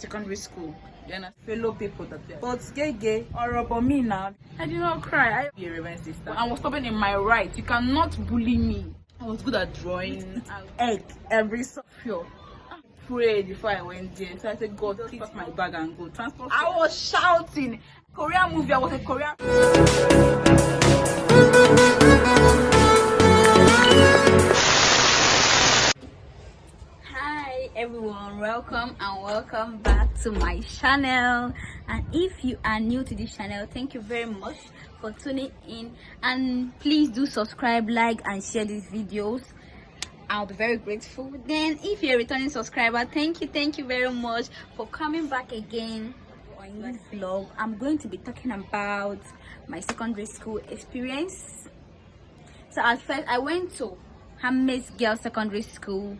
secondary school. Then fellow people that were. But gay or about me now. I did not cry. I be a reverend sister. I was stubborn in my right. You cannot bully me. I was good at drawing. Egg every software. I prayed before I went there. So I said, God, please pack my bag and go. Transport. I was shouting. Korean movie. I was a Korean. Everyone, welcome and welcome back to my channel. And if you are new to this channel, thank you very much for tuning in, and please do subscribe, like and share these videos. I'll be very grateful. Then if you're a returning subscriber, thank you very much for coming back again on this vlog. I'm going to be talking about my secondary school experience. So at first I went to Handmaids Girls Secondary School.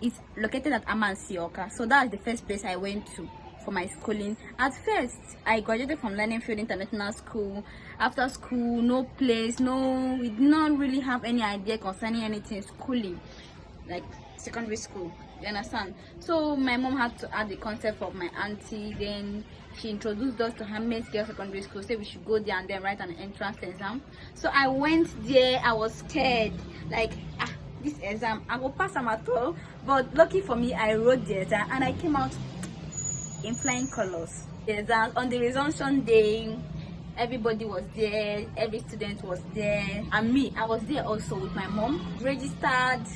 It's located at Amansioka, so that's the first place I went to for my schooling. At first, I graduated from Learning Field International School. After school, no place, we did not really have any idea concerning anything schooling, like secondary school. You understand? So my mom had to add the concept of my auntie. Then she introduced us to Handmaids Girls Secondary School. Said we should go there and then write an entrance exam. So I went there. I was scared, like this exam I will pass them at all, but lucky for me I wrote the exam and I came out in flying colors. The exam on the resumption day, everybody was there, every student was there, and me, I was there also with my mom. Registered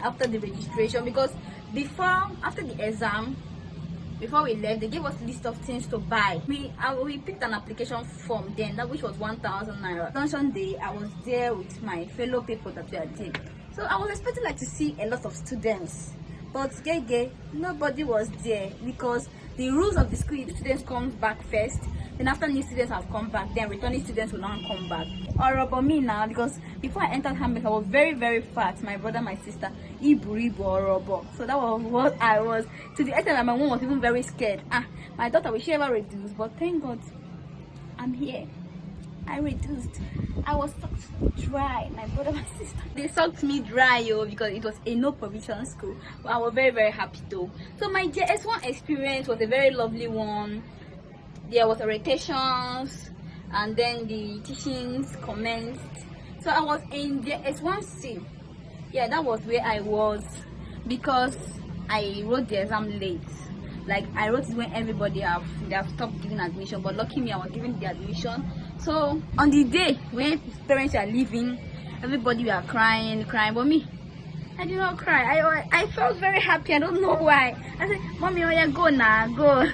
after the registration, because after the exam, before we left, they gave us a list of things to buy. We picked an application form then, that which was 1,000 naira. Resumption day, I was there with my fellow people that were there. So I was expecting to see a lot of students, but nobody was there, because the rules of the school, students come back first, then after new students have come back, then returning students will not come back. Or about me now, because before I entered Handmaids, I was very fat. My brother, my sister, Ibu or Robo. So that was what I was, to the extent that my mom was even very scared. My daughter, will she ever reduce? But thank God, I'm here. I reduced. I was sucked dry. My brother, my sister, they sucked me dry, because it was a no provision school. But I was very happy though. So my JS1 experience was a very lovely one. There was orientations, and then the teachings commenced. So I was in JS1C. Yeah, that was where I was, because I wrote the exam late. Like I wrote it when everybody have stopped giving admission, but lucky me, I was giving the admission. So on the day when parents are leaving, everybody were crying, but me, I did not cry. I felt very happy. I don't know why. I said, "Mommy, oh yeah, go now, go,"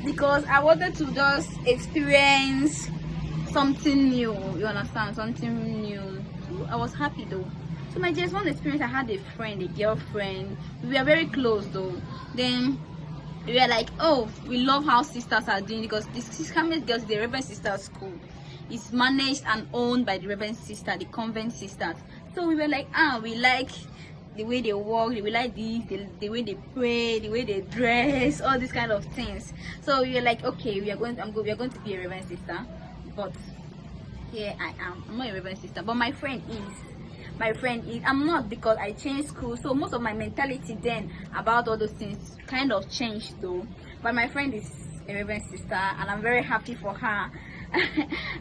because I wanted to just experience something new. You understand? Something new. So I was happy though. So my just one experience, I had a girlfriend. We were very close though. Then we were like, oh, we love how sisters are doing, because this Handmaids Girls, the Reverend Sisters School, is managed and owned by the Reverend Sister, the convent sisters. So we were like, we like the way they walk, we like the way they pray, the way they dress, all these kind of things. So we were like, okay, we are going to be a Reverend Sister. But here I am. I'm not a Reverend Sister, but my friend is. I'm not, because I changed school, so most of my mentality then about all those things kind of changed though. But my friend is a Reverend Sister, and I'm very happy for her.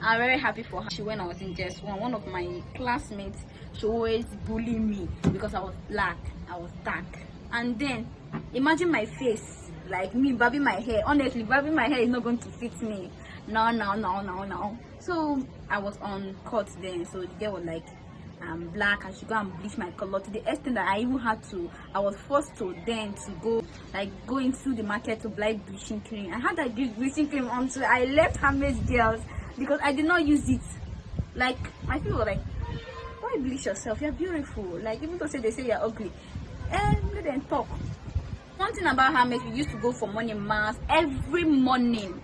I'm very happy for her. When I was in JS1, one of my classmates, she always bullied me because I was black, I was dark. And then imagine my face, like me bobbing my hair. Honestly, bobbing my hair is not going to fit me. No. So I was on court then, so the girl was like, I'm black, I should go and bleach my color, to the extent that I was forced to go into the market to buy bleaching cream. I had that bleaching cream until I left Handmaids Girls, because I did not use it. Like my people were like, why bleach yourself? You're beautiful. Like even though they say you're ugly, and let them talk. One thing about Handmaids, we used to go for morning mass every morning.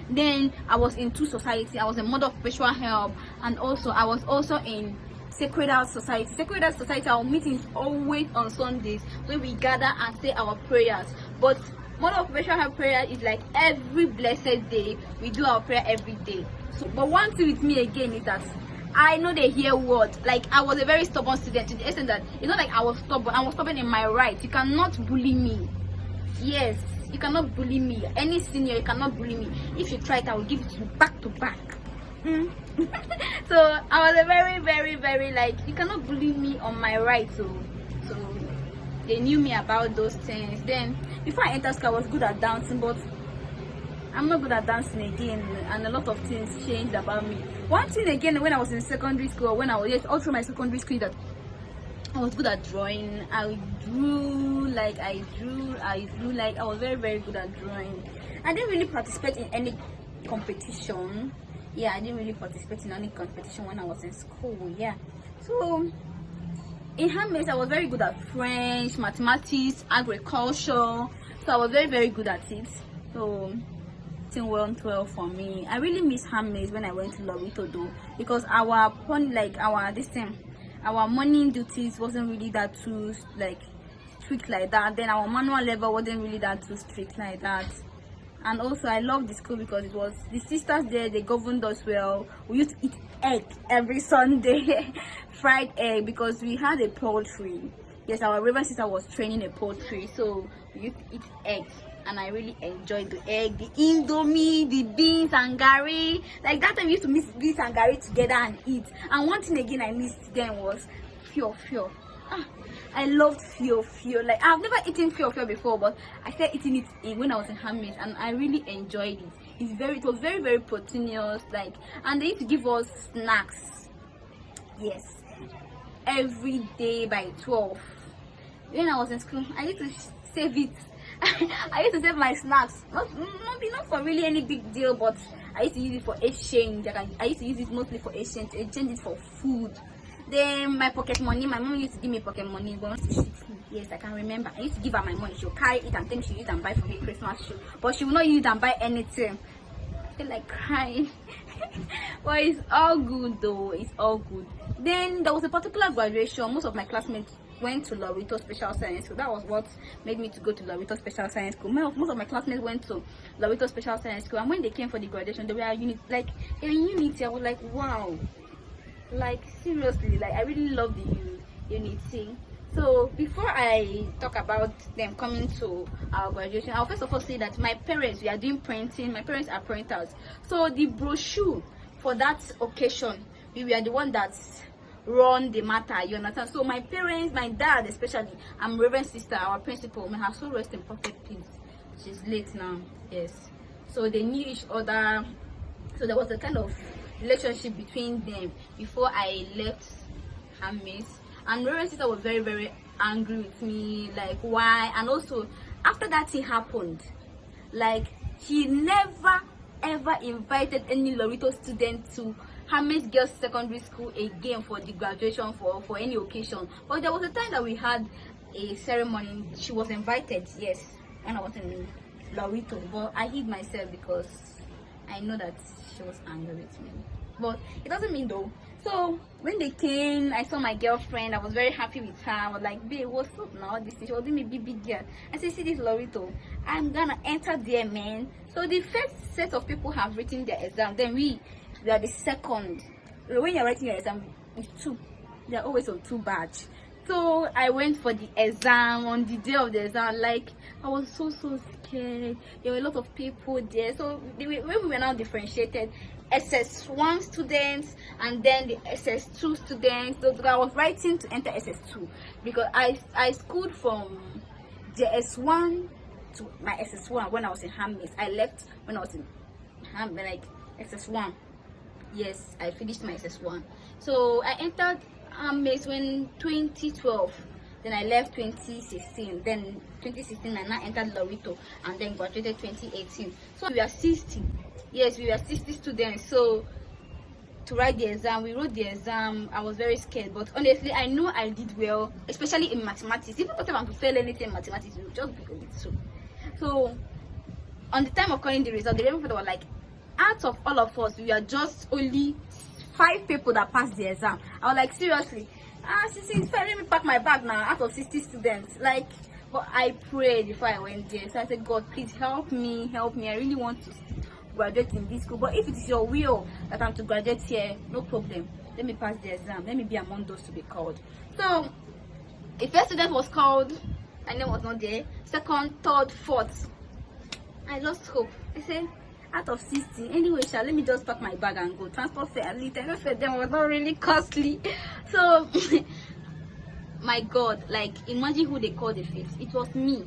Then I was in two societies. I was a mother of perpetual help, and also I was also in Sacred Heart Society. Sacred Heart Society, our meetings always on Sundays, where we gather and say our prayers. But mother of perpetual help prayer is like every blessed day. We do our prayer every day. So, but one thing with me again is that I know they hear word. Like I was a very stubborn student, to the extent that it's not like I was stubborn in my right. You cannot bully me. Yes, You cannot bully me. Any senior, you cannot bully me. If you try it, I will give it to you back to back. So I was a very, very, very like, you cannot bully me on my right. So they knew me about those things. Then before I entered school, I was good at dancing, but I'm not good at dancing again, and a lot of things changed about me. One thing again, when I was in secondary school, when I was all through my secondary school, that I was good at drawing. I was very, very good at drawing. I didn't really participate in any competition. Yeah, I didn't really participate in any competition when I was in school. Yeah, so in Handmaids, I was very good at French, mathematics, agriculture. So I was very, very good at it. So it went well for me. I really miss Handmaids when I went to Lorito though, because our morning duties wasn't really that too like strict like that. Then our manual level wasn't really that too strict like that. And also I love the school because it was the sisters there, they governed us well. We used to eat egg every Sunday. Fried egg, because we had a poultry. Yes, our Reverend sister was training a poultry, so we used to eat egg. And I really enjoyed the egg, the indomie, the beans and gari. Like that time we used to mix beans and gari together and eat. And one thing again I missed then was fio. I loved fio. Like I've never eaten fio before, but I started eating it when I was in Handmaids, and I really enjoyed it. It was very, very proteinous. Like, and they used to give us snacks. Yes, every day by 12. When I was in school, I used to save it. I used to save my snacks. Not for really any big deal, but I used to use it for exchange. I used to use it mostly for exchange it for food. Then my pocket money, my mom used to give me pocket money. But yes, I can remember. I used to give her my money. She'll carry it and then she'll use it and buy for me Christmas shoe. But she will not use it and buy anything. I feel like crying. But it's all good though. It's all good. Then there was a particular graduation. Most of my classmates went to Lorito Special Science School. That was what made me to go to Lorito Special Science School. Most of my classmates went to Lorito Special Science School, and when they came for the graduation, they were in unity. I was like, wow, like seriously, like I really love the unity. So before I talk about them coming to our graduation, I'll first of all say that my parents, we are doing printing. My parents are printers, so the brochure for that occasion, we were the one that run the matter, you understand? So my parents, my dad especially, and Reverend sister, our principal, may have so rest in perfect peace. She's late now. Yes, so they knew each other, so there was a kind of relationship between them before I left Handmaids. And Reverend sister was very, very angry with me, like why. And also after that thing happened, like she never ever invited any Lorito student to Handmaids Girls Secondary School again for the graduation, for any occasion. But there was a time that we had a ceremony. She was invited, yes, when I was in Lorito, but I hid myself because I know that she was angry with me. But it doesn't mean though. So when they came, I saw my girlfriend. I was very happy with her. I was like, babe, what's up now? This she was doing me big girl. I said, see this Lorito, I'm gonna enter there, man. So the first set of people have written their exam. Then we are the second. When you're writing your exam, it's 2. They're always on 2 batch. So I went for the exam. On the day of the exam, like I was so scared. There were a lot of people there. So when we were now differentiated, SS1 students and then the SS2 students. So I was writing to enter SS2 because I schooled from the S1 to my SS1 when I was in Handmaids. I left when I was in Handmaids, like SS1. Yes, I finished my SS1. So I entered Handmaids when 2012. Then I left 2016. Then 2016 I now entered Lorito and then graduated 2018. So we are 60. Yes, we were 60 students. So to write the exam, we wrote the exam. I was very scared, but honestly I know I did well, especially in mathematics. Even if I'm to fail anything in mathematics, it will just be a bit so on the time of calling the result, the people were like, out of all of us, we are just only 5 people that passed the exam. I was like, seriously? Since let me pack my bag now out of 60 students. Like, but I prayed before I went there. So I said, God, please help me. I really want to graduate in this school. But if it is your will that I'm to graduate here, no problem. Let me pass the exam. Let me be among those to be called. So the first student was called. My name was not there. Second, third, fourth. I lost hope. I said, out of 60, anyway, let me just pack my bag and go. Transport fare, at least them was not really costly. So, my God, like, imagine who they called the fifth. It was me.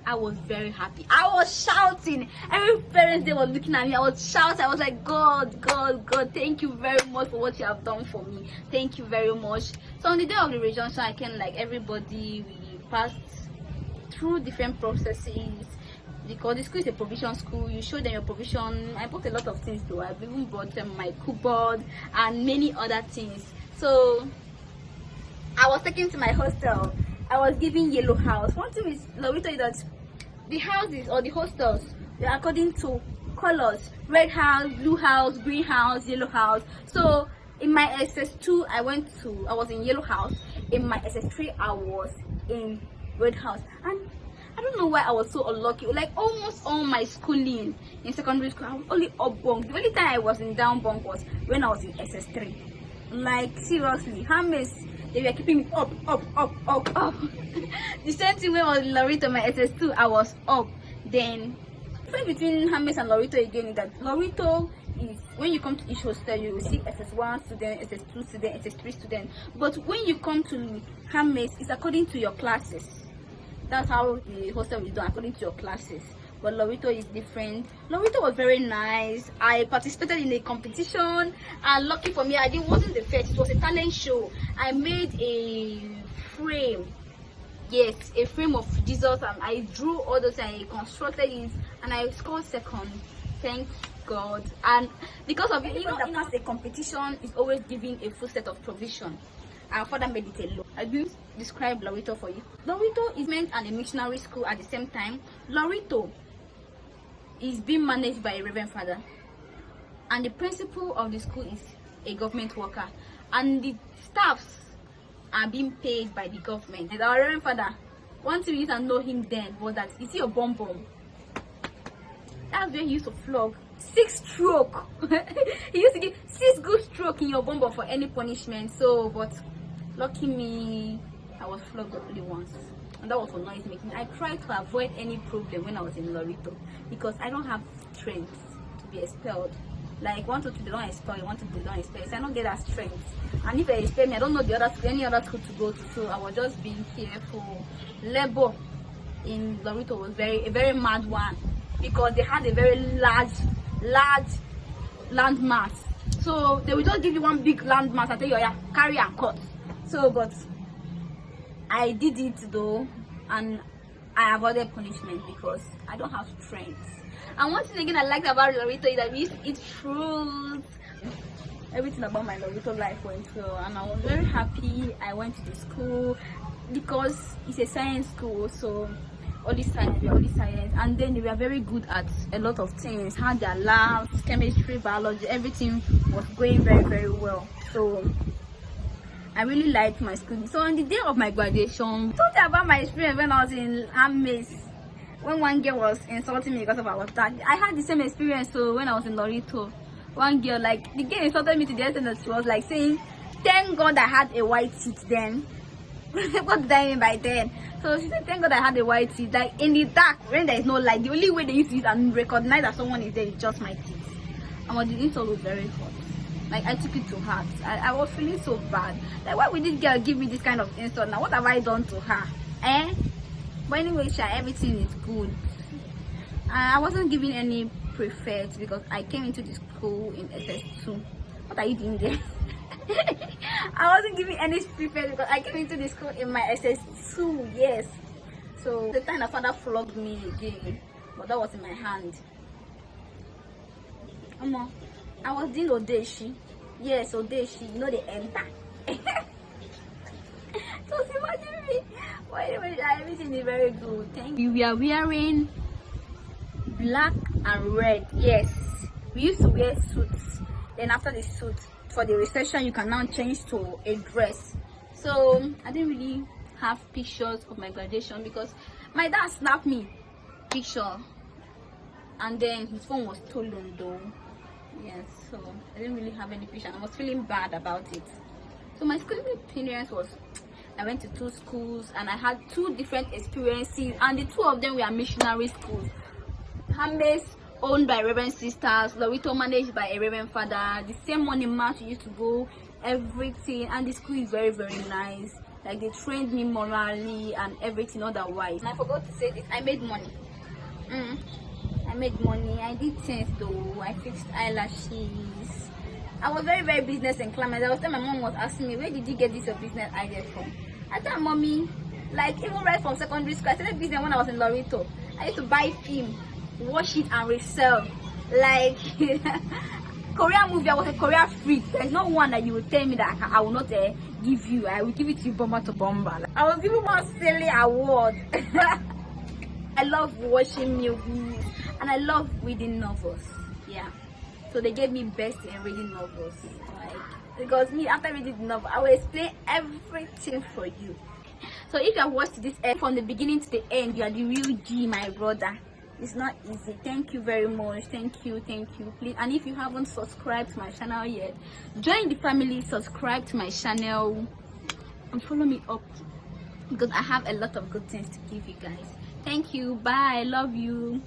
I was very happy. I was shouting. Every parents, they were looking at me. I was shouting. I was like, God, God, God, thank you very much for what you have done for me. Thank you very much. So on the day of the rejunction, I came like everybody. We passed through different processes because the school is a provision school. You show them your provision. I bought a lot of things though. I've even bought them my keyboard and many other things. So I was taken to my hostel. I was given yellow house. One thing with Lorito is that the houses or the hostels, they're according to colors: red house, blue house, green house, yellow house. So in my SS2 I was in yellow house. In my SS3 I was in red house. And I don't know why I was so unlucky. Like almost all my schooling in secondary school, I was only up bunk. The only time I was in down bunk was when I was in SS3. Like seriously, Handmaids, they were keeping me up. The same thing when I was in Lorito, my SS2, I was up. Then the difference between Handmaids and Lorito again is that Lorito is when you come to each hostel, you will see SS1 student, SS2 student, SS3 student. But when you come to Handmaids, it's according to your classes. That's how the hostel is done, according to your classes. But Lorito is different. Lorito was very nice. I participated in a competition, and lucky for me, it wasn't the first. It was a talent show. I made a frame. Yes, a frame of Jesus, and I drew all those and I constructed it, and I scored second. Thank God. And because of it, even that past a competition is always giving a full set of provision. Our father made it alone. I will describe Lorito for you. Lorito is meant and a missionary school at the same time. Lorito is being managed by a reverend father, and the principal of the school is a government worker, and the staffs are being paid by the government. And our reverend father, one thing we used to know him then was that, you see your bum bum, that's where he used to flog 6 stroke. He used to give 6 good stroke in your bum bum for any punishment. So but lucky me, I was flogged only once, and that was for noise making. I tried to avoid any problem when I was in Lorito because I don't have strength to be expelled. Like 1 to 2 they don't expel, 1 to 2 they don't expel. So I don't get that strength. And if they expel me, I don't know the other school, any other school to go to. So I was just being careful. Labor in Lorito was a very mad one because they had a very large land mass. So they will just give you one big land mass and tell you, yeah, carry and cut. So but I did it though, and I avoided punishment because I don't have strength. And one thing again I liked about Lorito is that we used to eat fruits. Everything about my Lorito life went well, and I was very happy I went to the school because it's a science school. So all this science, and then they were very good at a lot of things. Had their labs, chemistry, biology, everything was going very, very well. So I really liked my school. So on the day of my graduation, I told you about my experience when I was in Handmaids. When one girl was insulting me because of our tag, I had the same experience. So when I was in Lorito, one girl, like, the girl insulted me to the extent that she was like saying, "Thank God I had a white teeth then." What did I mean by then? So she said, "Thank God I had a white teeth." Like in the dark, when there is no light, the only way they use it and recognize that someone is there is just my teeth. And the insult was very hot. Like I took it to heart. I was feeling so bad. Like, why would this girl give me this kind of insult? Now what have I done to her? But anyway, everything is good. I wasn't given any prefect because I came into the school in SS2. What are you doing there? I wasn't given any prefect because I came into the school in my SS2. Yes. So the time the father flogged me again, but that was in my hand. I was doing Odeshi. Yes, Odeshi. You know they enter. So imagine me. But anyway, everything is very good. Thank you. We are wearing black and red. Yes. We used to wear suits. Then after the suit, for the reception, you can now change to a dress. So I didn't really have pictures of my graduation because my dad snapped me picture, and then his phone was stolen though. Yes, so I didn't really have any picture. I was feeling bad about it. So my school experience was, I went to 2 schools and I had 2 different experiences, and the 2 of them were missionary schools. Handmaids owned by Reverend sisters, Lorito managed by a Reverend father. The same morning match used to go, everything, and the school is very very nice. Like they trained me morally and everything otherwise. And I forgot to say this, I made money. I made money. I did things though. I fixed eyelashes. I was very very business inclined. I was telling my mom was asking me, where did you get this your business idea from? I thought, mommy, like even right from secondary school, I started business when I was in Lorito. I used to buy film, wash it and resell. Like Korean movie, I was a Korean freak. There's no one that you will tell me that I will not give you. I will give it to you bomber to bomber. Like, I was given one silly award. I love watching movies and I love reading novels. Yeah, so they gave me best in reading novels. Like, because me, after reading the novel, I will explain everything for you. So if you have watched this from the beginning to the end, you are the real G, my brother. It's not easy. Thank you very much. Thank you please. And if you haven't subscribed to my channel yet, join the family, subscribe to my channel and follow me up, because I have a lot of good things to give you guys. Thank you. Bye. I love you.